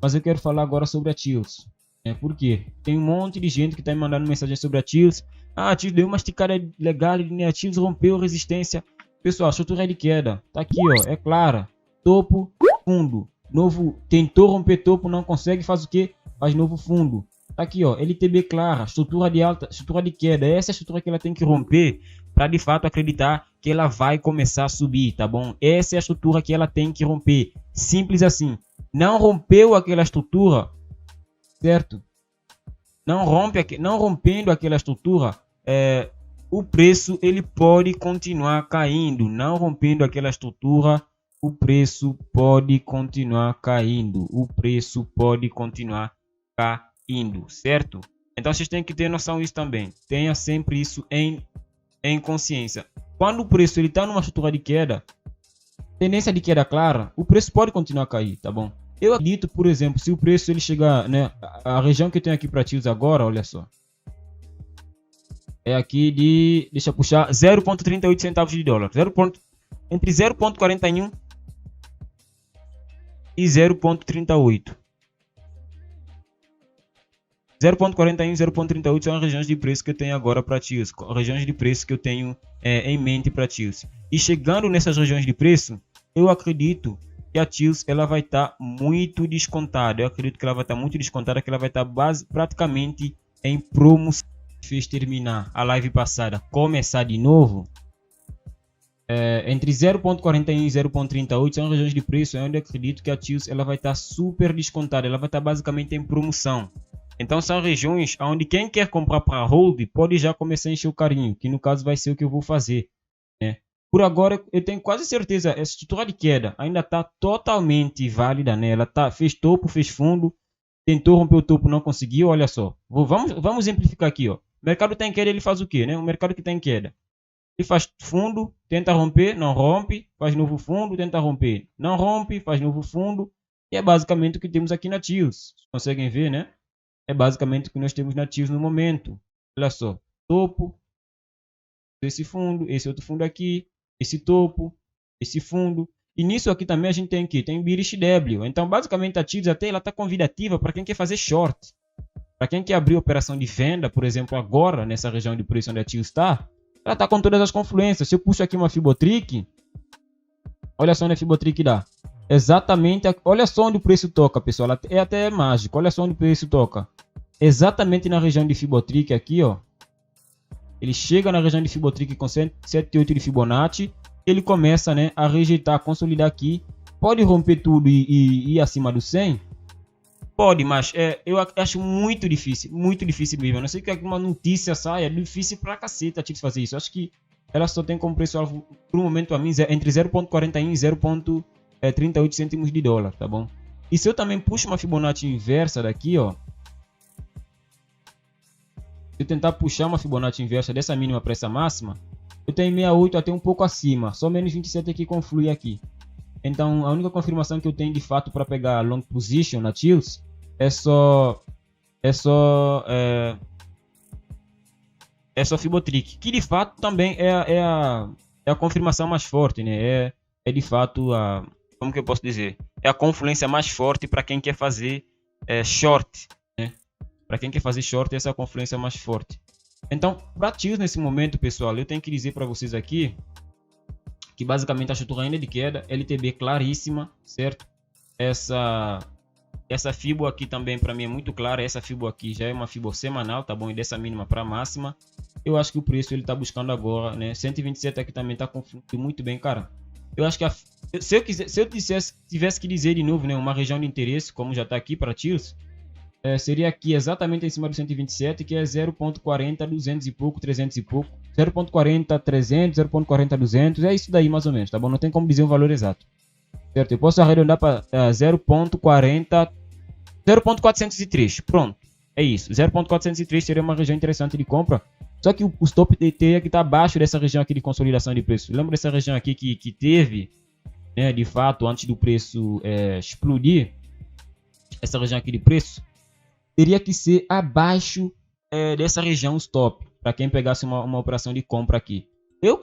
Mas eu quero falar agora sobre a Chills. Por quê? Tem um monte de gente que está me mandando mensagem sobre a Chills. Ah, a Chills deu uma esticada legal, né? A Chills rompeu resistência. Pessoal, a estrutura de queda tá aqui, ó, é clara. Topo, fundo. Novo, tentou romper topo, não consegue, faz o quê? Faz novo fundo. Tá aqui, ó, LTB clara, estrutura de alta, estrutura de queda. Essa é a estrutura que ela tem que romper para de fato acreditar que ela vai começar a subir, tá bom? Essa é a estrutura que ela tem que romper. Simples assim. Não rompeu aquela estrutura, certo? Não rompendo aquela estrutura, o preço ele pode continuar caindo. Não rompendo aquela estrutura, o preço pode continuar caindo. O preço pode continuar caindo, certo? Então vocês têm que ter noção disso também. Tenha sempre isso em consciência. Quando o preço ele está numa estrutura de queda, tendência de queda clara, o preço pode continuar a cair, tá bom? Eu acredito, por exemplo, se o preço ele chegar, né, a região que eu tenho aqui para Chills agora, olha só, é aqui de, deixa eu puxar, 0,38 centavos de dólar, entre 0,41 e 0,38. 0,41 e 0,38 são as regiões de preço que eu tenho agora para Chills, regiões de preço que eu tenho em mente para Chills. E chegando nessas regiões de preço, eu acredito que a Chills ela vai estar muito descontada. Eu acredito que ela vai estar muito descontada, que ela vai estar praticamente em promoção. Fez terminar a live passada, começar de novo. Entre 0,41 e 0,38 são regiões de preço onde eu acredito que a Chills ela vai estar super descontada. Ela vai estar basicamente em promoção. Então são regiões onde quem quer comprar para hold pode já começar a encher o carinho, que no caso vai ser o que eu vou fazer, né? Por agora eu tenho quase certeza, essa estrutura de queda ainda está totalmente válida, né? Ela fez topo, fez fundo, tentou romper o topo, não conseguiu, olha só. Vamos exemplificar aqui, ó. O mercado está em queda, ele faz o quê, né? O mercado que está em queda, ele faz fundo, tenta romper, não rompe, faz novo fundo, tenta romper, não rompe, faz novo fundo. E é basicamente o que temos aqui na Chills. Vocês conseguem ver, né? É basicamente o que nós temos na Chills no momento. Olha só, topo, esse fundo, esse outro fundo aqui, esse topo, esse fundo. E nisso aqui também a gente tem aqui, tem Bearish W. Então basicamente a Chills até ela está convidativa para quem quer fazer short. Para quem quer abrir operação de venda, por exemplo, agora nessa região de preço onde a Chills está, ela está com todas as confluências. Se eu puxo aqui uma Fibotrick, olha só onde a Fibotrick dá. Exatamente, olha só onde o preço toca, pessoal. É até mágico. Olha só onde o preço toca. Exatamente na região de Fibotrick aqui, ó. Ele chega na região de Fibotrick com 7,8 de Fibonacci. Ele começa, né, a rejeitar, a consolidar aqui. Pode romper tudo e ir acima do 100? Pode, mas eu acho muito difícil mesmo. A não ser que uma notícia saia, é difícil pra caceta a Chills fazer isso. Eu acho que ela só tem como preço-alvo, por um momento, a mim, entre 0,41 e 0,38 cêntimos de dólar, tá bom? E se eu também puxo uma Fibonacci inversa daqui, ó. Se eu tentar puxar uma Fibonacci inversa dessa mínima para essa máxima, eu tenho 68 até um pouco acima, só menos 27 aqui conflui aqui. Então a única confirmação que eu tenho de fato para pegar long position na Chills é só Fibotrick, que de fato também é a confirmação mais forte, né? É de fato a, como que eu posso dizer? É a confluência mais forte para quem quer fazer short, né? Para quem quer fazer short, essa é a confluência mais forte. Então, para Chills nesse momento, pessoal, eu tenho que dizer para vocês aqui que basicamente a estrutura ainda é de queda, LTB claríssima, certo? Essa Fibo aqui também para mim é muito clara. Essa Fibo aqui já é uma Fibo semanal, tá bom? E dessa mínima para máxima, eu acho que o preço ele tá buscando agora, né? 127 aqui também tá confluindo muito bem, cara. Eu acho que se eu tivesse que dizer de novo, né, uma região de interesse, como já tá aqui para Chills, seria aqui exatamente em cima do 127, que é 0.40, 200 e pouco, 300 e pouco. 0.40, 300, 0.40, 200, é isso daí mais ou menos, tá bom? Não tem como dizer um valor exato, certo? Eu posso arredondar para 0.40, 0.403, pronto, é isso. 0.403 seria uma região interessante de compra, só que o stop TT aqui está abaixo dessa região aqui de consolidação de preço. Lembra dessa região aqui que teve, né, de fato, antes do preço explodir, essa região aqui de preço, teria que ser abaixo dessa região stop, para quem pegasse uma operação de compra aqui. Eu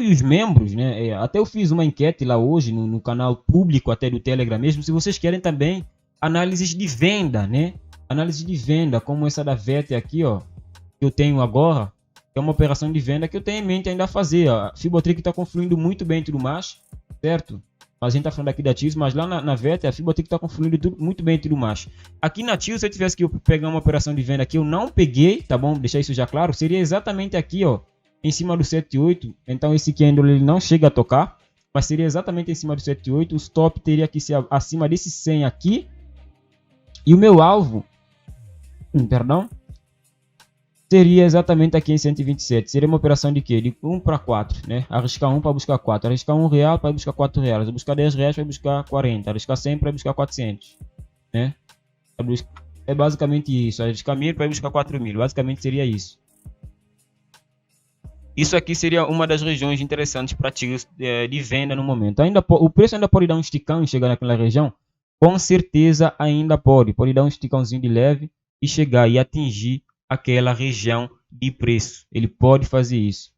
e os membros, né, até eu fiz uma enquete lá hoje no canal público até do Telegram mesmo. Se vocês querem também análises de venda, né? Análise de venda, como essa da VET aqui, ó, que eu tenho agora, que é uma operação de venda que eu tenho em mente ainda a fazer. Ó. A Fibotrick está confluindo muito bem e tudo mais, certo? Mas a gente está falando aqui da TILS, mas lá na VET a Fibotrick está confluindo muito bem e tudo mais. Aqui na TILS, se eu tivesse que pegar uma operação de venda que eu não peguei, tá bom? Deixar isso já claro, seria exatamente aqui, ó, em cima do 7,8. Então esse candle ele não chega a tocar, mas seria exatamente em cima do 7,8. O stop teria que ser acima desse 100 aqui. E o meu alvo, perdão, seria exatamente aqui em 127. Seria uma operação de quê? De 1 para 4, né? Arriscar 1 para buscar 4. Arriscar R$1 para buscar R$4. Buscar R$10 para buscar 40. Arriscar 100 para buscar 400, né? É basicamente isso. Arriscar 1.000 para buscar 4.000. Basicamente seria isso. Isso aqui seria uma das regiões interessantes para TILS de venda no momento. O preço ainda pode dar um esticão e chegar naquela região? Com certeza ainda pode. Pode dar um esticãozinho de leve e chegar e atingir aquela região de preço. Ele pode fazer isso.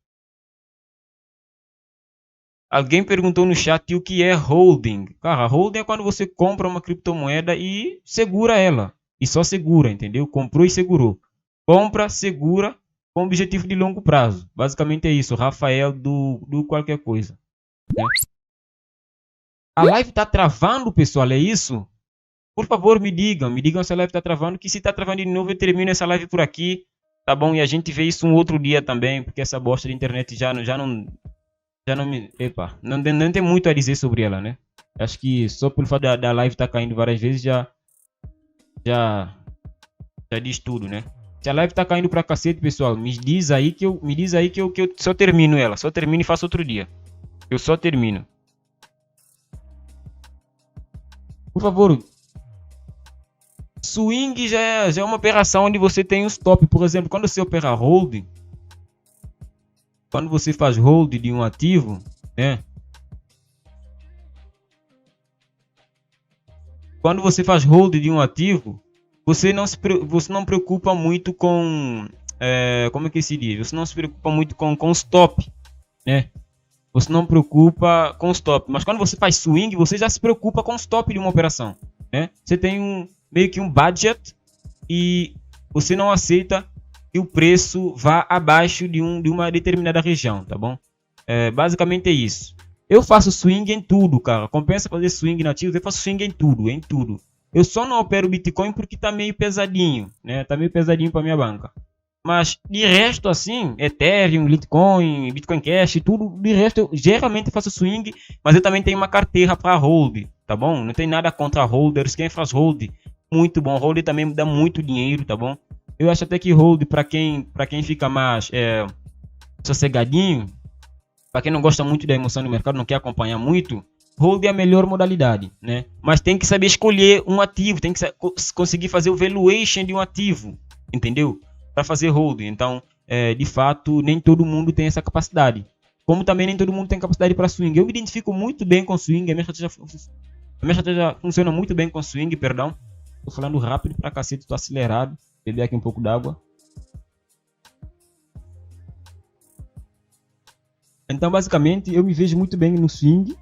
Alguém perguntou no chat o que é holding. Cara, holding é quando você compra uma criptomoeda e segura ela. E só segura, entendeu? Comprou e segurou. Compra, segura, com objetivo de longo prazo. Basicamente é isso. Rafael do qualquer coisa. Né? A live tá travando, pessoal, é isso? Por favor, me digam se a live tá travando, que se tá travando de novo eu termino essa live por aqui, tá bom? E a gente vê isso um outro dia também, porque essa bosta de internet já não me... Epa, não tem muito a dizer sobre ela, né? Acho que só pelo fato da live tá caindo várias vezes já diz tudo, né? Se a live tá caindo pra cacete, pessoal, me diz aí que eu só termino ela, só termino e faço outro dia. Eu só termino. Por favor, swing já é uma operação onde você tem um stop. Por exemplo, quando você opera hold, quando você faz hold de um ativo, né? Quando você faz hold de um ativo, você não preocupa muito com como é que se diz? Você não se preocupa muito com stop, né? Você não preocupa com stop. Mas quando você faz swing, você já se preocupa com stop de uma operação, né? Você tem meio que um budget e você não aceita que o preço vá abaixo de uma determinada região, tá bom? Basicamente é isso. Eu faço swing em tudo, cara. Compensa fazer swing nativo, eu faço swing em tudo. Eu só não opero Bitcoin porque tá meio pesadinho, né? Tá meio pesadinho para minha banca. Mas de resto, assim, Ethereum, Litecoin, Bitcoin Cash, tudo, de resto eu geralmente faço swing, mas eu também tenho uma carteira para hold, tá bom? Não tem nada contra holders, quem faz hold, muito bom, hold também dá muito dinheiro, tá bom? Eu acho até que hold, para quem fica mais sossegadinho, para quem não gosta muito da emoção do mercado, não quer acompanhar muito, hold é a melhor modalidade, né? Mas tem que saber escolher um ativo, tem que conseguir fazer o valuation de um ativo, entendeu? Para fazer hold. Então, de fato, nem todo mundo tem essa capacidade. Como também nem todo mundo tem capacidade para swing. Eu me identifico muito bem com swing. A minha estratégia funciona muito bem com swing, perdão. Tô falando rápido pra cacete, tô acelerado. Beber aqui um pouco d'água. Então, basicamente, eu me vejo muito bem no swing.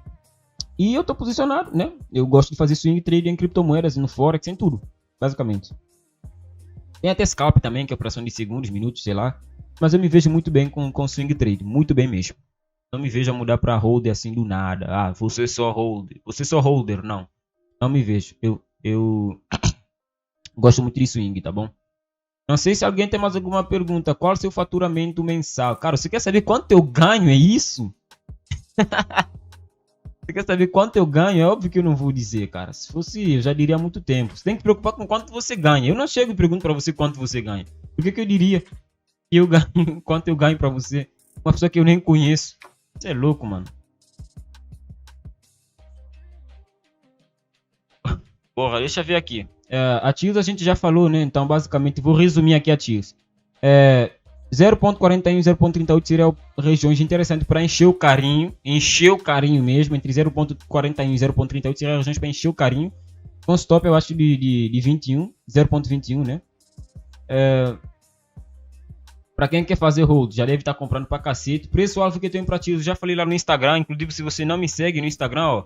E eu tô posicionado, né? Eu gosto de fazer swing trade em criptomoedas, no Forex, em tudo. Basicamente. Tem até scalp também, que é operação de segundos, minutos, sei lá. Mas eu me vejo muito bem com swing trade. Muito bem mesmo. Não me vejo a mudar para holder assim do nada. Ah, você só holder. Você só holder, não. Não me vejo. Eu gosto muito de swing, tá bom? Não sei se alguém tem mais alguma pergunta. Qual é o seu faturamento mensal? Cara, você quer saber quanto eu ganho? É isso? Você quer saber quanto eu ganho? É óbvio que eu não vou dizer, cara. Se fosse, eu já diria há muito tempo. Você tem que se preocupar com quanto você ganha. Eu não chego e pergunto pra você quanto você ganha. Por que eu diria que eu ganho quanto eu ganho pra você? Uma pessoa que eu nem conheço. Você é louco, mano. Porra, deixa eu ver aqui. A TILS a gente já falou, né? Então, basicamente, vou resumir aqui a TILS. 0.41 e 0.38 seriam regiões interessantes para encher o carinho mesmo. Entre 0.41 e 0.38 seriam regiões para encher o carinho. Com stop, eu acho, de 21, 0.21, né? Para quem quer fazer hold, já deve estar comprando para cacete. Preço alvo que eu tenho para TILS, já falei lá no Instagram. Inclusive, se você não me segue no Instagram, ó,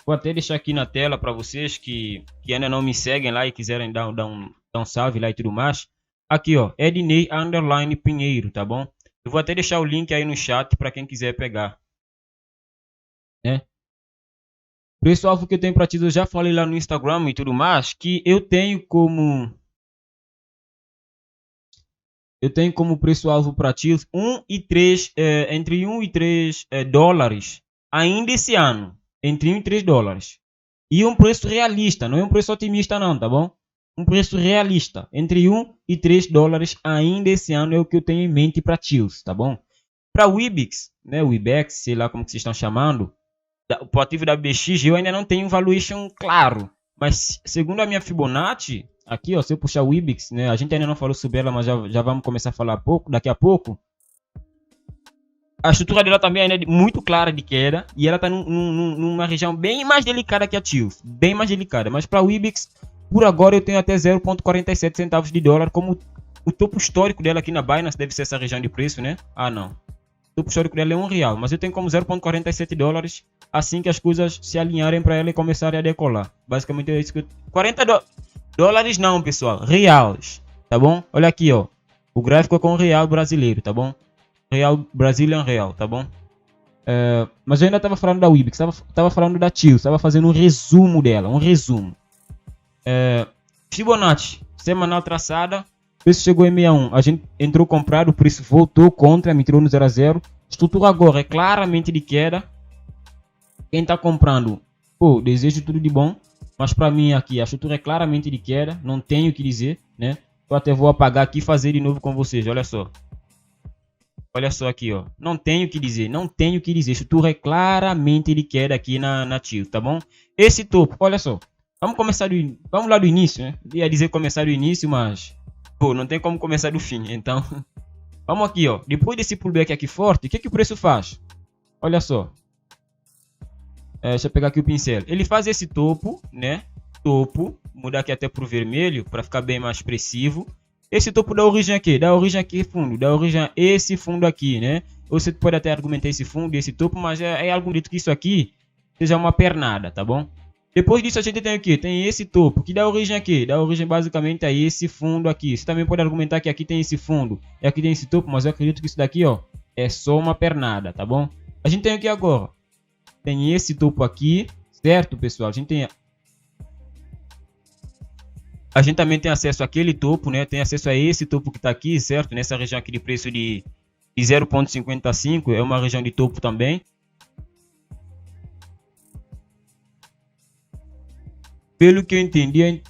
Vou até deixar aqui na tela para vocês que ainda não me seguem lá e quiserem dar um salve lá e tudo mais. Aqui, ó, Ednei _ Pinheiro, tá bom? Eu vou até deixar o link aí no chat para quem quiser pegar, né? Preço-alvo que eu tenho para ti, eu já falei lá no Instagram e tudo mais, que eu tenho como preço-alvo para ti entre 1 e 3 dólares ainda esse ano. Entre 1 e 3 dólares. E um preço realista, não é um preço otimista não, tá bom? Um preço realista. Entre 1 e 3 dólares ainda esse ano é o que eu tenho em mente para Chills, tá bom? Para o Webex, né? O Webex, sei lá como que vocês estão chamando. O ativo da BX eu ainda não tenho um valuation claro. Mas segundo a minha Fibonacci, aqui ó, se eu puxar o Webex, né? A gente ainda não falou sobre ela, mas já vamos começar a falar daqui a pouco. A estrutura dela também ainda é muito clara de queda. E ela está numa região bem mais delicada que a Chills. Bem mais delicada. Mas para o Webex, por agora eu tenho até 0,47 centavos de dólar como o topo histórico dela aqui na Binance. Deve ser essa região de preço, né? Ah, não. O topo histórico dela é R$1. Mas eu tenho como 0,47 dólares assim que as coisas se alinharem para ela e começarem a decolar. Basicamente é isso que eu... 40 dólares não, pessoal. Reais. Tá bom? Olha aqui, ó. O gráfico é com o real brasileiro, tá bom? Real, Brazilian Real, tá bom? Mas eu ainda estava falando da Webex, estava falando da Chills, estava fazendo um resumo dela, um resumo. Fibonacci, semanal traçada, o preço chegou em 61, a gente entrou comprado, o preço voltou contra, me tirou no 0 a 0. Estrutura agora é claramente de queda. Quem está comprando, pô, desejo tudo de bom, mas para mim aqui a estrutura é claramente de queda, não tenho o que dizer, né? Eu até vou apagar aqui e fazer de novo com vocês, olha só. Olha só aqui, ó. Não tenho o que dizer, não tenho o que dizer. Estrutura é claramente de queda aqui na Chills, tá bom? Esse topo, olha só. Vamos lá do início, né? Eu ia dizer começar do início, mas... pô, não tem como começar do fim, então... vamos aqui, ó. Depois desse pullback aqui forte, o que o preço faz? Olha só. Deixa eu pegar aqui o pincel. Ele faz esse topo, né? Topo. Mudar aqui até pro vermelho, para ficar bem mais expressivo. Esse topo dá origem aqui, fundo, dá origem a esse fundo aqui, né? Você pode até argumentar esse fundo e esse topo, mas é algo dito que isso aqui seja uma pernada, tá bom? Depois disso a gente tem o que? Tem esse topo, que dá origem aqui, dá origem basicamente a esse fundo aqui. Você também pode argumentar que aqui tem esse fundo e aqui tem esse topo, mas eu acredito que isso daqui, ó, é só uma pernada, tá bom? A gente tem o que agora? Tem esse topo aqui, certo, pessoal? A gente também tem acesso àquele topo, né? Tem acesso a esse topo que está aqui, certo? Nessa região aqui de preço de 0,55, é uma região de topo também. Pelo que eu entendi,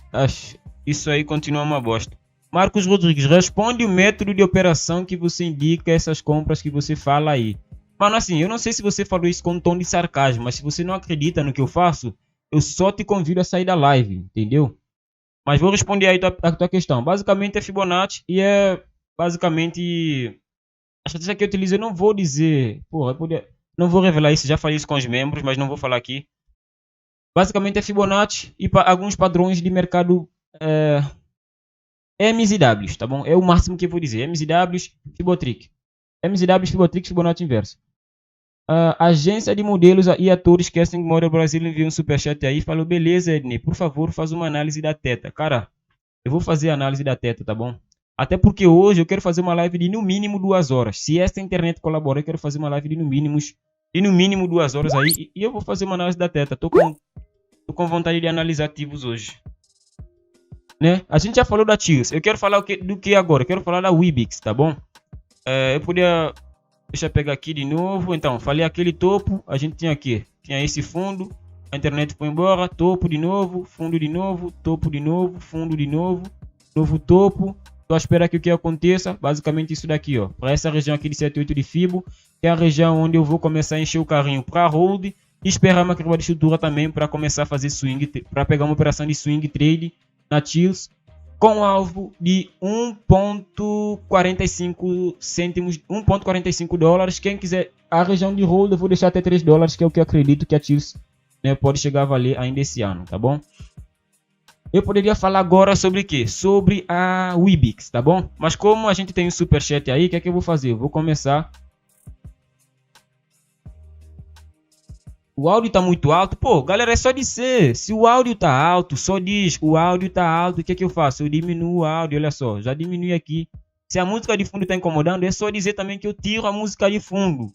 isso aí continua uma bosta. Marcos Rodrigues, responde o método de operação que você indica essas compras que você fala aí. Mano, assim, eu não sei se você falou isso com um tom de sarcasmo, mas se você não acredita no que eu faço, eu só te convido a sair da live, entendeu? Mas vou responder aí a tua questão. Basicamente é Fibonacci e é basicamente a estratégia que eu utilizo. Eu não vou dizer, porra, não vou revelar isso, já falei isso com os membros, mas não vou falar aqui. Basicamente é Fibonacci e alguns padrões de mercado MZWs, tá bom? É o máximo que eu vou dizer. MZWs, Fibotrick. MZWs, Fibotrick, Fibonacci inverso. Agência de modelos e atores Casting Model Brasil enviou um superchat aí. Falou, beleza, Ednei, por favor, faz uma análise da teta. Cara, eu vou fazer a análise da teta, tá bom? Até porque hoje eu quero fazer uma live de no mínimo 2 horas. Se esta internet colaborar, eu quero fazer uma live de no mínimo 2 horas aí. E eu vou fazer uma análise da teta. Tô com vontade de analisar ativos hoje. Né? A gente já falou da Chills. Eu quero falar do que agora? Eu quero falar da Webex, tá bom? Eu podia... Deixa eu pegar aqui de novo. Então, falei aquele topo. A gente tinha aqui. Tinha esse fundo. A internet foi embora. Topo de novo. Fundo de novo. Topo de novo. Fundo de novo. Novo topo. Tô à espera que o que aconteça. Basicamente isso daqui, ó. Para essa região aqui de 78 de Fibo. Que é a região onde eu vou começar a encher o carrinho para hold. E esperar uma quebra de estrutura também para começar a fazer swing. Para pegar uma operação de swing trade na Chills. Com alvo de 1,45 cêntimos, 1,45 dólares. Quem quiser a região de hold, eu vou deixar até 3 dólares, que é o que eu acredito que a Chills, né, pode chegar a valer ainda esse ano, tá bom? Eu poderia falar agora sobre o quê? Sobre a Webex, tá bom? Mas como a gente tem um superchat aí, o que é que eu vou fazer? Eu vou começar O áudio tá muito alto. Pô, galera, é só dizer. Se o áudio tá alto, só diz. O áudio tá alto. O que é que eu faço? Eu diminuo o áudio. Olha só, já diminui aqui. Se a música de fundo tá incomodando, é só dizer também que eu tiro a música de fundo.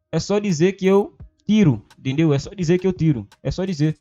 É só dizer que eu tiro. Entendeu? É só dizer que eu tiro. É só dizer.